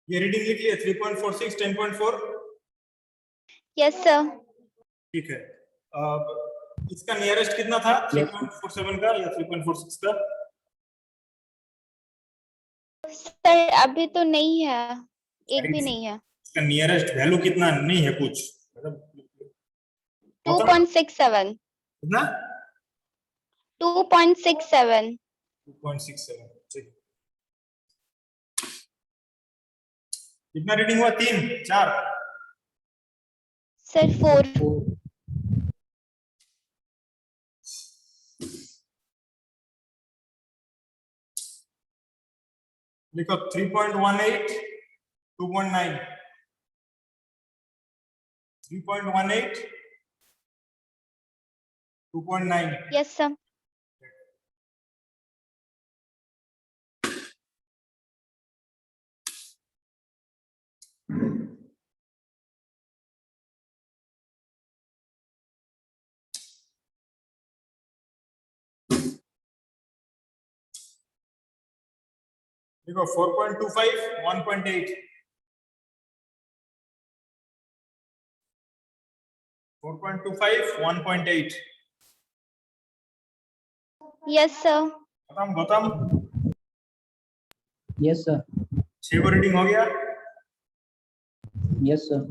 ये रीडिंग लिख लिया 3.46 10.4। Yes sir. ठीक है, अब इसका नियरेस्ट कितना था 3.47 का या 3.46 का? सर अभी तो नहीं है, एक भी नहीं है। इसका नियरेस्ट वैल्यू कितना नहीं है कुछ, मतलब 2.67। कितना? 2.67। 2.67। ठीक, कितना रीडिंग हुआ? 3 4? सर 4। लिखो 3.18 2.9 3.18 2.9। Yes sir. देखो 4.25 1.8 4.25 1.8। Yes sir. Gautam yes sir. 6 को रीडिंग हो गया। Yes sir.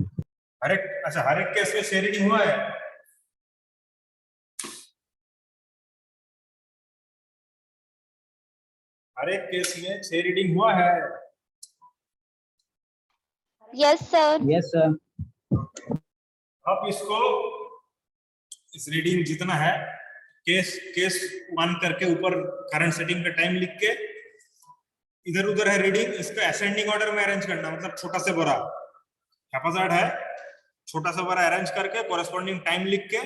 हर एक, अच्छा हर एक केस में 6 रीडिंग हुआ है। हर एक केस में 6 रीडिंग हुआ है। Yes sir. Yes sir. अब इसको, इस रीडिंग जितना है केस केस 1 करके ऊपर करंट सेटिंग का टाइम लिख के, इधर उधर है रीडिंग, इसको असेंडिंग ऑर्डर में अरेंज करना, मतलब छोटा से बड़ा हैप्पैजार्ड है, छोटा से बड़ा अरेंज करके कोरेस्पॉन्डिंग टाइम लिख के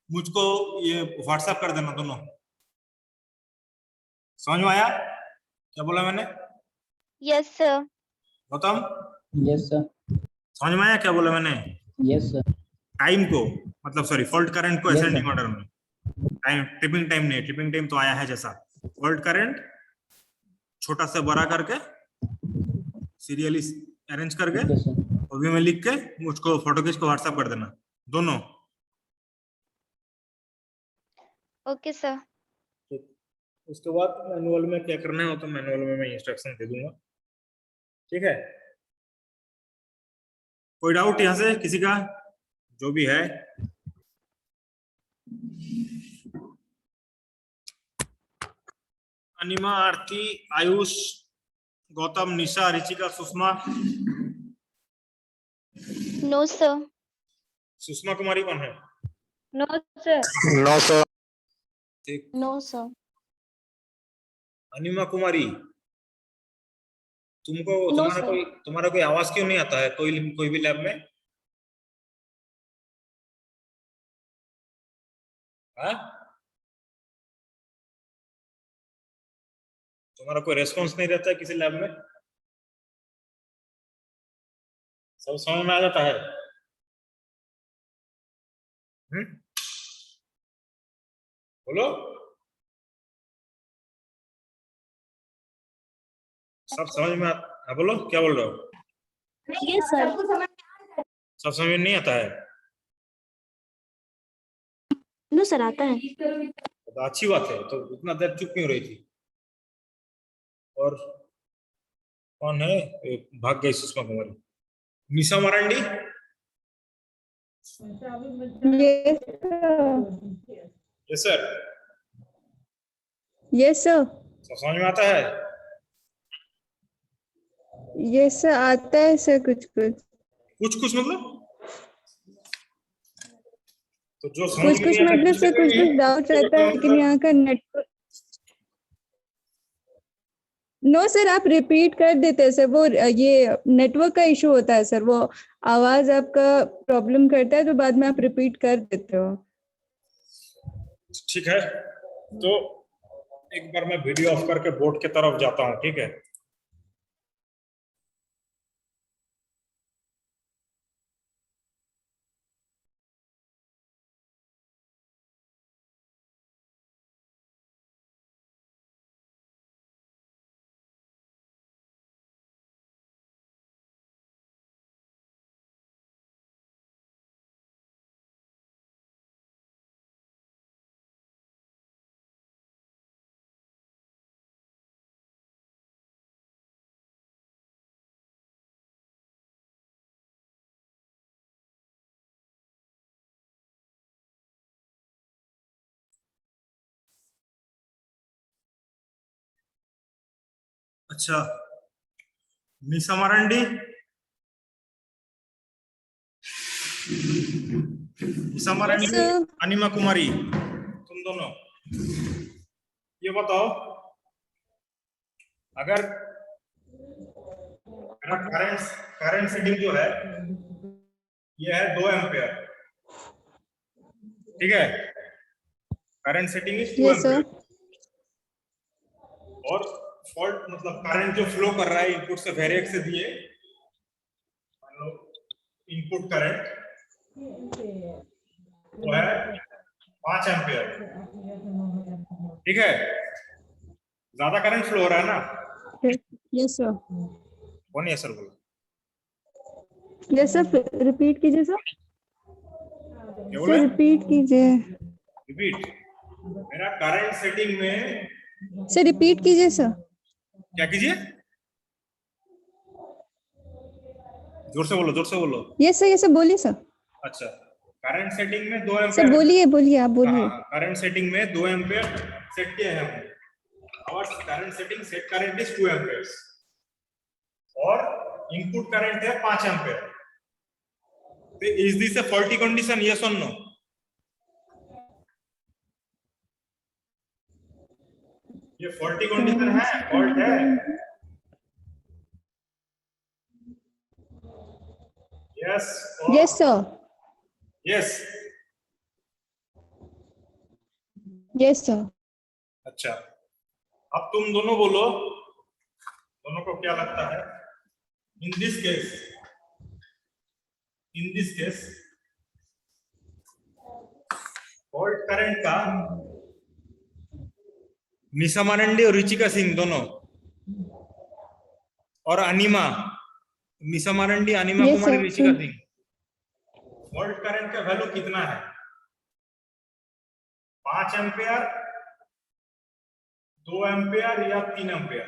मुझको ये व्हाट्सएप कर देना दोनों। समझ में आया क्या बोला मैंने? Yes sir. Gautam yes sir. समझ में आया क्या बोला मैंने? Yes sir. टाइम को, मतलब सॉरी फॉल्ट करंट को Yes, असेंडिंग sir. ऑर्डर में, टाइम ट्रिपिंग टाइम नहीं, ट्रिपिंग टाइम तो आया है जैसा, फॉल्ट करंट छोटा से बड़ा करके सीरियली अरेंज करके Yes, sir. ओवी में लिख के मुझको फोटो खींच को व्हाट्सएप कर देना दोनों। Okay sir. उसके बाद मैनुअल में क्या करना है वो तो मैनुअल में मैं इंस्ट्रक्शन दे दूंगा। ठीक है, कोई डाउट यहाँ से किसी का जो भी है? अनिमा, आरती, आयुष, गौतम, निशा, ऋचिका, सुषमा? No sir. सुषमा कुमारी कौन है? No sir. No sir. ठीक, नो सर। अनिमा कुमारी, तुमको No, sir. तुम्हारा कोई आवाज क्यों नहीं आता है कोई भी लैब में? हाँ, तुम्हारा कोई रेस्पॉन्स नहीं रहता है किसी लैब में? सब समझ में आ जाता है? बोलो, सब समझ में हाँ बोलो, क्या बोल रहे हो? Yes sir. सब समझ में नहीं आता है? नो सर, आता है। तो अच्छी बात है, तो इतना देर चुप क्यों रही थी? और कौन है? भाग गई Sushma Kumari. Nisha Marandi? Yes sir. Yes sir. सब समझ में आता है? यस सर, आता है सर कुछ कुछ। कुछ कुछ मतलब? तो जो समझ कुछ में कुछ नहीं आता मतलब किसी से को कुछ भी, कुछ डाउट रहता तो है, लेकिन यहाँ का नेटवर्क। नो सर, आप रिपीट कर देते हैं सर, वो ये नेटवर्क का इशू होता है सर, वो आवाज आपका प्रॉब्लम करता है तो बाद में आप रिपीट कर देते हो। ठीक है, तो एक बार मैं वीडियो ऑफ करके बोर्ड की तरफ जाता हूँ, ठीक है? अच्छा, निशा मारंडी, निशा मारंडी, sir. अनिमा कुमारी, तुम दोनों ये बताओ, अगर करंट करंट सेटिंग जो है ये है 2 एम्पियर, ठीक है, current setting is 2 Yes, sir. Ampere, और फॉल्ट मतलब करंट जो फ्लो कर रहा है इनपुट से वेरिएक से दिए, मान लो इनपुट करंट वो है 5 एम्पियर, ठीक है, ज्यादा करंट फ्लो हो रहा है ना, Yes, sir. कौन है सर बोला, Yes, sir. Repeat कीजिए sir. क्या Sir, बोले, repeat कीजिए. रिपीट, मेरा करंट सेटिंग में, Sir, repeat कीजिए sir. क्या कीजिए, जोर से बोलो, जोर से बोलो, Yes, sir. Yes, sir. बोलिए sir. अच्छा, करंट सेटिंग में 2 Sir, एम्पियर, बोलिए बोलिए आप बोलिए. करंट सेटिंग में 2 एम्पियर सेट किए हैं हमने, और current setting set current is 2 amperes और इनपुट करंट है 5 एम्पियर, तो is this a faulty condition, yes और नो, ये फॉल्टी कंडीशन है, फॉल्ट है, yes Yes, sir. Yes, Yes, sir. अच्छा, अब तुम दोनों बोलो, दोनों को क्या लगता है, इन दिस केस फॉल्ट करंट का निशा मारंडी और रुचिका सिंह दोनों और अनिमा, निशा मारंडी, अनिमा Yes, कुमारी, sir. Ruchika Singh, fault current का वैल्यू कितना है, 5 एम्पियर, 2 एम्पियर या 3 एम्पियर,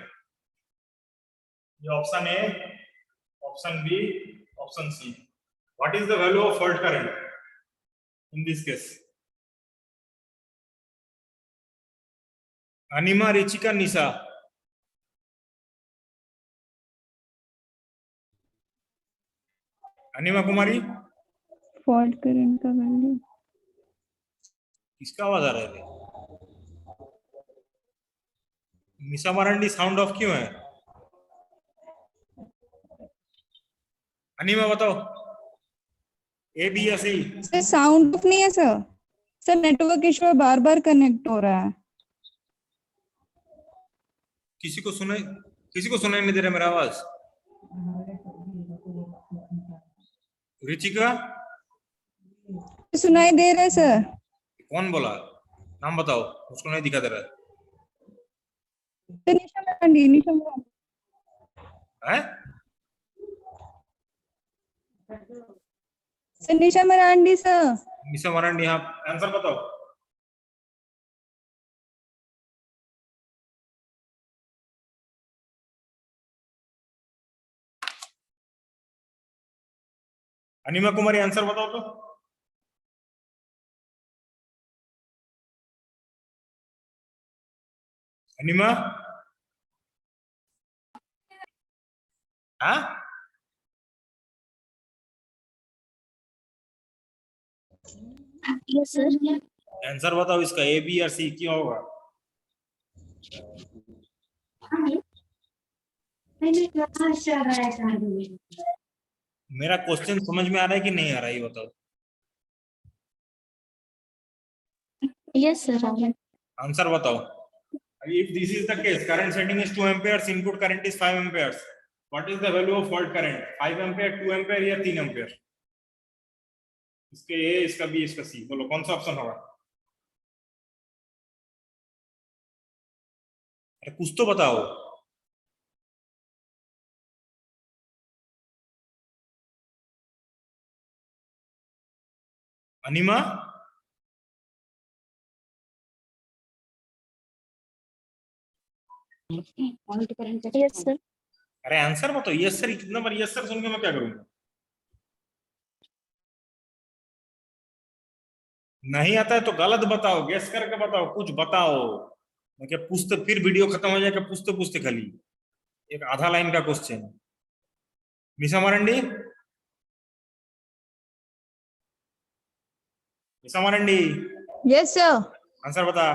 ये option A, option B, option C, what is the value of fault current in this case, Anima, Ruchika, Nisha, Anima Kumari, Fault current का value. किसका आवाज आ रहा है, निशा मारंडी साउंड ऑफ क्यों है, अनिमा बताओ, ए बी या सी, Sir, sound off नहीं है sir. Sir, network issue है, बार-बार connect हो रहा है. किसी को सुनाई नहीं दे रहा मेरा आवाज, रुचिका, सुनाई दे रहा है sir. कौन बोला, नाम बताओ, उसको नहीं दिखा दे रहा Sir, निशा मरांडी है, Sir, निशा मरांडी sir. निशा मारंडी, हाँ, आंसर बताओ, अनिमा कुमारी आंसर बताओ तो, अनिमा, हाँ, Yes, sir. आंसर बताओ इसका, ए बी या सी क्या होगा, मेरा क्वेश्चन समझ में आ रहा है कि नहीं आ रहा है, ये बताओ, Yes, sir. आंसर बताओ, if this is the case, current setting is 2 amperes, input current is 5 amperes, what is the value of fault current, 5 ampere, 2 ampere या 3 ampere, इसके ए, इसका बी, इसका सी, बोलो कौन सा ऑप्शन होगा, अरे कुछ तो बताओ, अनिमा, Yes, sir. अरे आंसर बताओ, यस सर, कितना बार यस सर सुन के मैं क्या करूंगा, नहीं आता है तो गलत बताओ, गेस करके बताओ, कुछ बताओ, मैं क्या पूछते फिर वीडियो खत्म हो जाएगा पूछते पूछते खाली, एक आधा लाइन का क्वेश्चन। निशा मरंडी, निशा मरंडी, यस सर, आंसर बता।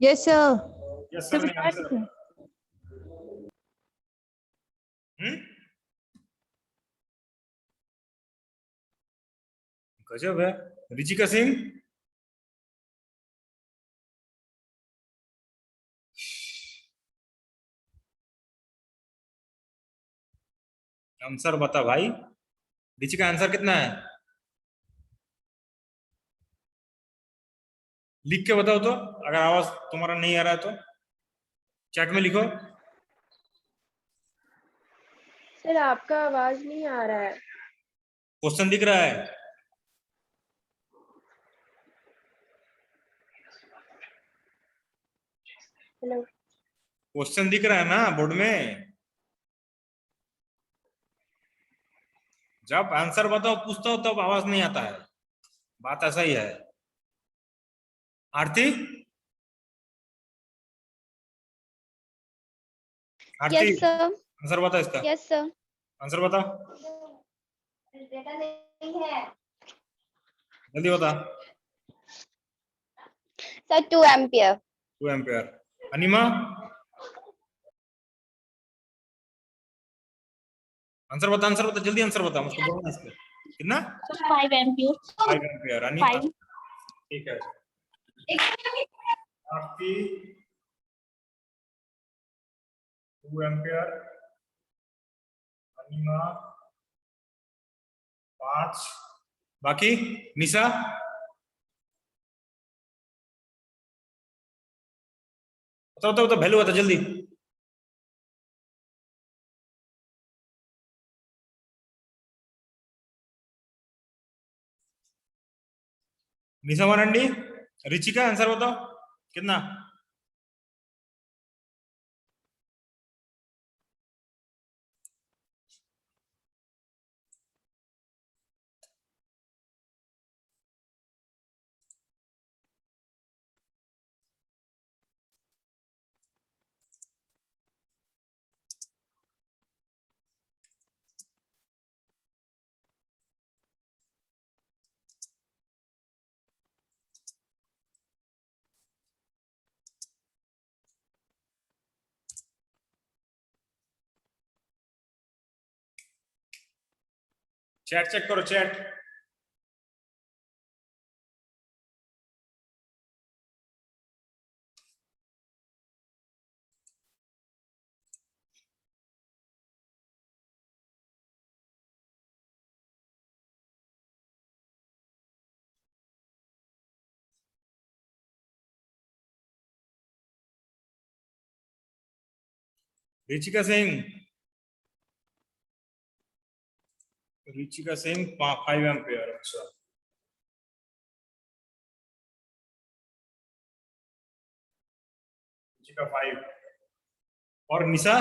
Yes sir. यस सर, नहीं आंसर। गजब है। रिचिका सिंह, आंसर बता भाई। रिचिका आंसर कितना है? लिख के बताओ तो, अगर आवाज तुम्हारा नहीं आ रहा है तो चैट में लिखो। सर आपका आवाज नहीं आ रहा है। क्वेश्चन दिख रहा है? हेलो, क्वेश्चन दिख रहा है ना बोर्ड में? जब आंसर बताओ पूछता हो तब आवाज नहीं आता है, बात ऐसा ही है। आरती, आरती यस सर, आंसर बता इसका। Yes sir. आंसर बता, डेटा नहीं है जल्दी बता। Sir, 2 ampere. 2 एम्पियर। अनिमा, आंसर बता जल्दी, आंसर बता मुझको बोलना इस पे। कितना? 5 एम्पियर। 5 एम्पियर। अनिमा, 5। ठीक है। आरती 2 एम्पियर, अनिमा 5, बाकी निशा बताओ तो वैल्यू बता जल्दी। निशा मरंडी, रिचिका आंसर बताओ कितना? चैट चेक करो, चैट। रिचिका सिंह, रिचिका सिंह 5 एम्पियर। अच्छा, रिचिका 5। और निशा?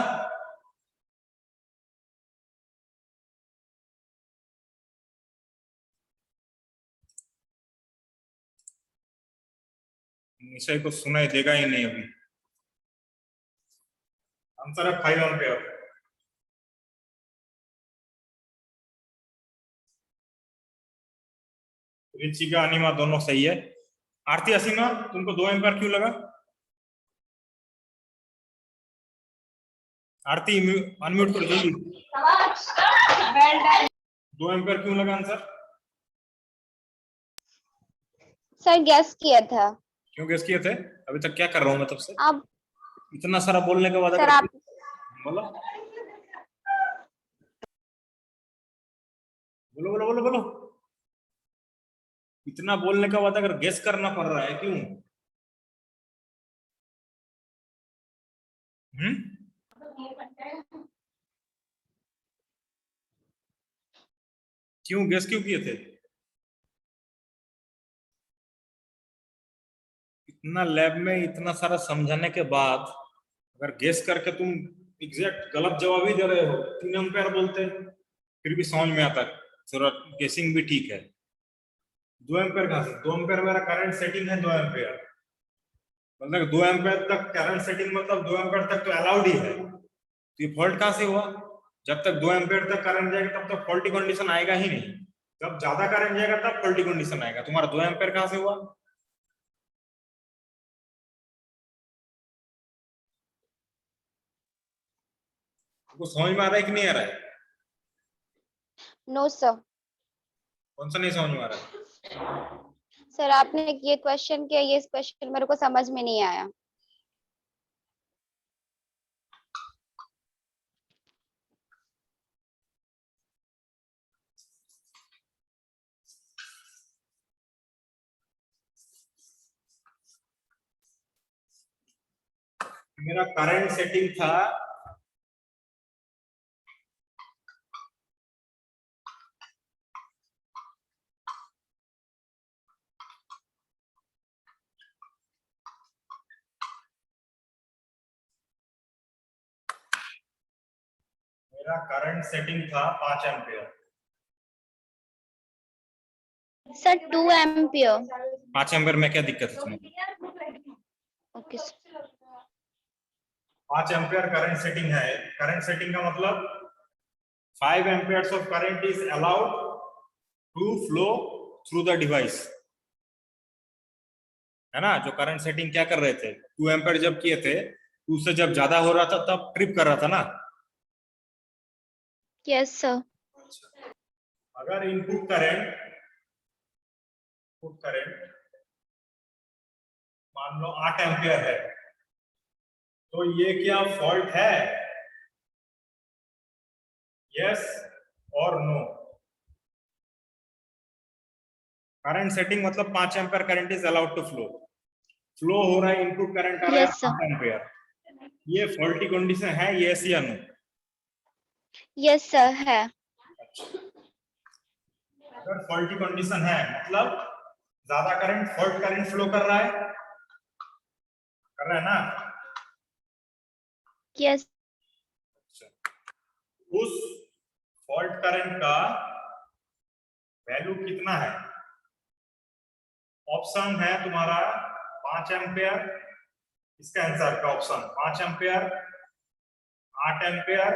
निशा को सुनाई देगा ही नहीं अभी। आंसर है 5 एम्पियर। रिचिका अनिमा दोनों सही है। आरती असीमा, तुमको 2 एम्पियर क्यों लगा? आरती अनम्यूट करो जल्दी। 2 एम्पियर क्यों लगा आंसर? सर गैस किया था। क्यों गेस किए थे? अभी तक क्या कर रहा हूँ मैं तब से? आप इतना सारा बोलने के बाद सर अगर आप बोलो बोलो बोलो बोलो बोलो, इतना बोलने के बाद अगर गेस करना पड़ रहा है क्यों? क्यों गेस क्यों किए थे? इतना लैब में इतना सारा समझाने के बाद अगर गेस करके तुम एग्जैक्ट गलत जवाब ही दे रहे हो, 3 एम्पियर बोलते फिर भी समझ में आता, थोड़ा गेसिंग भी ठीक है। 2 एम्पियर कहां से? 2 एम्पियर मेरा करंट सेटिंग है 2 एम्पियर, मतलब 2 एम्पियर तक करंट सेटिंग, मतलब 2 एम्पियर तक तो अलाउड ही है। तो ये फॉल्ट कहां से हुआ? जब तक 2 एम्पियर तक करंट जाएगा तब तक फॉल्टी कंडीशन आएगा ही नहीं। जब ज्यादा करंट जाएगा तब फॉल्टी कंडीशन आएगा। तुम्हारा 2 एम्पियर कहां से हुआ? आपको समझ में आ रहा है कि नहीं आ रहा है? No sir. कौन सा नहीं समझ में आ रहा है? सर आपने ये क्वेश्चन किया, ये क्वेश्चन मेरे को समझ में नहीं आया। मेरा करंट सेटिंग था मेरा करंट सेटिंग था 5 एम्पियर। Sir 2 ampere. 5 एम्पियर में क्या दिक्कत है तुम्हें? Okay sir. 5 ampere current setting है। करंट सेटिंग का मतलब 5 amperes of current is allowed to flow through the device, है ना? जो करंट सेटिंग क्या कर रहे थे, 2 एम्पियर जब किए थे, उससे जब ज्यादा हो रहा था तब ट्रिप कर रहा था ना। Yes sir. अगर इनपुट करंट मान लो 8 एम्पियर है, तो ये क्या फॉल्ट है? यस और नो? करंट सेटिंग मतलब 5 ampere current is allowed to flow हो रहा है, इनपुट करंट आ रहा है Yes, sir. 8 एम्पियर। ये फॉल्टी कंडीशन है, यस या नो? यस सर है। अगर फॉल्टी कंडीशन है मतलब ज्यादा करंट, फॉल्ट करंट फ्लो कर रहा है ना? यस। उस फॉल्ट करंट का वैल्यू कितना है? ऑप्शन है तुम्हारा 5 एम्पियर, इसका आंसर का ऑप्शन 5 एम्पियर, 8 एम्पियर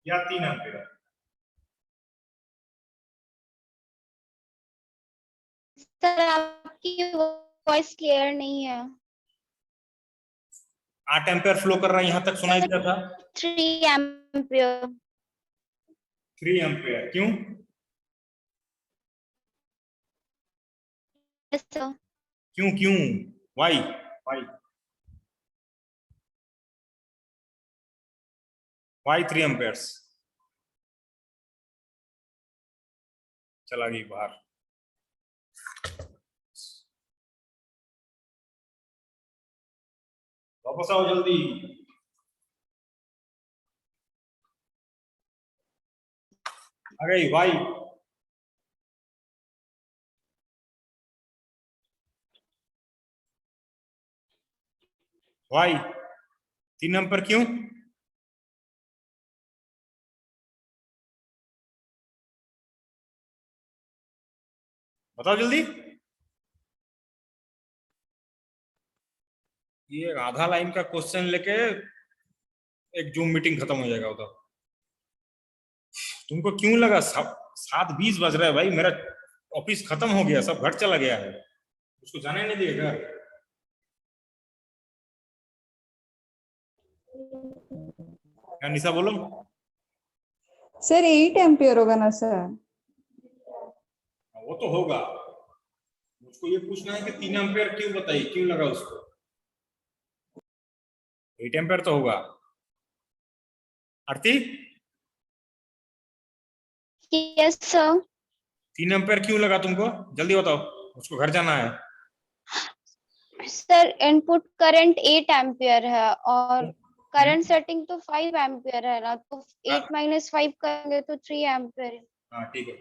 या 3 एम्पियर। सर आपकी वॉइस क्लियर नहीं है। 8 एम्पियर फ्लो कर रहा है, यहां तक सुनाई दिया था। 3 एम्पियर। 3 एम्पियर क्यों? Yes sir. क्यों वाई? Why 3 amperes? चला गई बाहर। वापस आओ जल्दी। आ गई वाई? वाई 3 एम्पियर क्यों? बताओ जल्दी। ये आधा लाइन का क्वेश्चन लेके एक जूम मीटिंग खत्म हो जाएगा उधर। तुमको क्यों लगा 7:20 बज रहा है भाई? मेरा ऑफिस खत्म हो गया, सब घर चला गया है, उसको जाने नहीं दिए घर। निशा बोलो। सर 8 एम्पियर होगा ना सर? वो तो होगा, मुझको ये पूछना है कि 3 एम्पियर क्यों बताइए, क्यों लगा उसको? 8 एम्पियर तो होगा। आरती यस सर। 3 एम्पियर क्यों लगा तुमको? जल्दी बताओ, उसको घर जाना है। सर इनपुट करंट 8 एम्पियर है और करंट सेटिंग तो 5 एम्पियर है ना, तो 8 - 5 करेंगे तो 3 एम्पियर। हाँ ठीक है।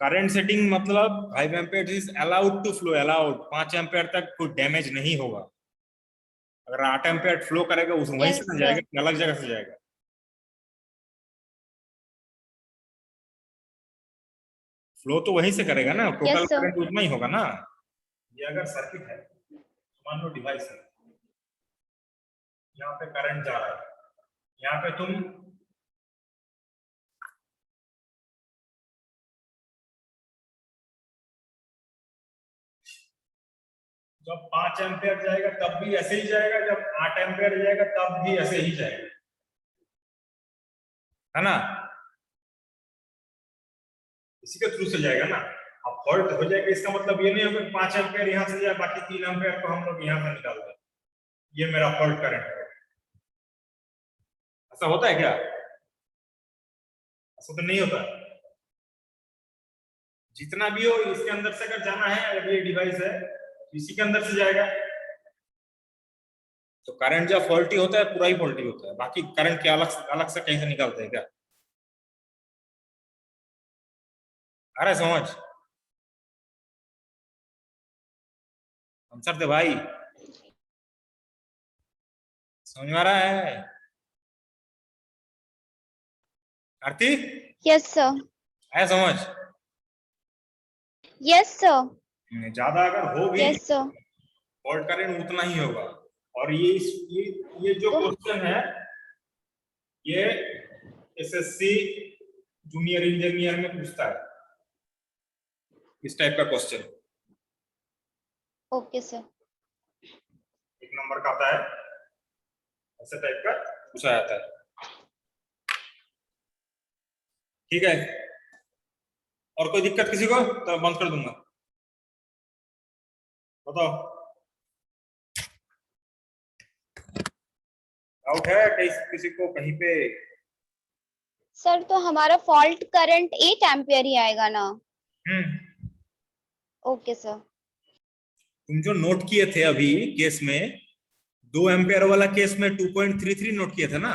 करंट सेटिंग मतलब 5 ampere is allowed to flow, allowed 5 ampere तक कोई डैमेज नहीं होगा। अगर 8 एम्पियर फ्लो करेगा उस वहीं Yes, से ना sir. जाएगा कि अलग जगह से जाएगा? फ्लो तो वहीं से करेगा ना, टोटल Yes, sir. करंट उतना ही होगा ना। ये अगर सर्किट है, मान लो डिवाइस है, यहाँ पे करंट जा रहा है, यहाँ पे तुम जब 5 एम्पियर जाएगा तब भी ऐसे ही जाएगा, जब 8 एम्पियर जाएगा तब भी ऐसे ही जाएगा, है ना? इसी के थ्रू से जाएगा ना। अब फॉल्ट हो जाएगा इसका मतलब ये नहीं होगा कि 5 एम्पियर यहाँ से जाए बाकी 3 एम्पियर को हम लोग यहाँ से निकाल दें, ये मेरा फॉल्ट करंट है। ऐसा होता है क्या? ऐसा तो नहीं होता। जितना भी हो इसके अंदर से अगर जाना है, अगर ये डिवाइस है इसी के अंदर से जाएगा, तो करंट जब फॉल्टी होता है पूरा ही फॉल्टी होता है, बाकी करंट के अलग से कहीं से निकालते हैं क्या? आ रहा है समझ? आंसर दे भाई, समझ में आ रहा है? आरती यस सर, आया समझ? यस सर, ज्यादा अगर हो भी यस सर। फॉल्ट करंट उतना ही होगा। और ये जो क्वेश्चन है ये एसएससी जूनियर इंजीनियर में पूछता है, इस टाइप का क्वेश्चन ओके सर। 1 नंबर का आता है, ऐसे टाइप का पूछा जाता है। ठीक है, और कोई दिक्कत किसी को? तो बंद कर दूंगा, बताओ। डाउट है किसी को कहीं पे? सर तो हमारा फॉल्ट करंट 8 एम्पियर ही आएगा ना? Okay sir. तुम जो नोट किए थे अभी केस में, 2 एम्पियर वाला केस में 2.33 नोट किए थे ना?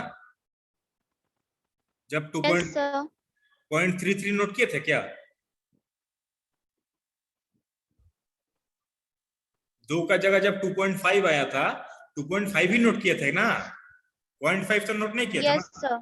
जब यस सर। 2.33 नोट किए थे क्या? 2 का जगह जब 2.5 आया था 2.5 ही नोट किए थे ना? 0.5 तो नोट नहीं किया था ना? Yes sir.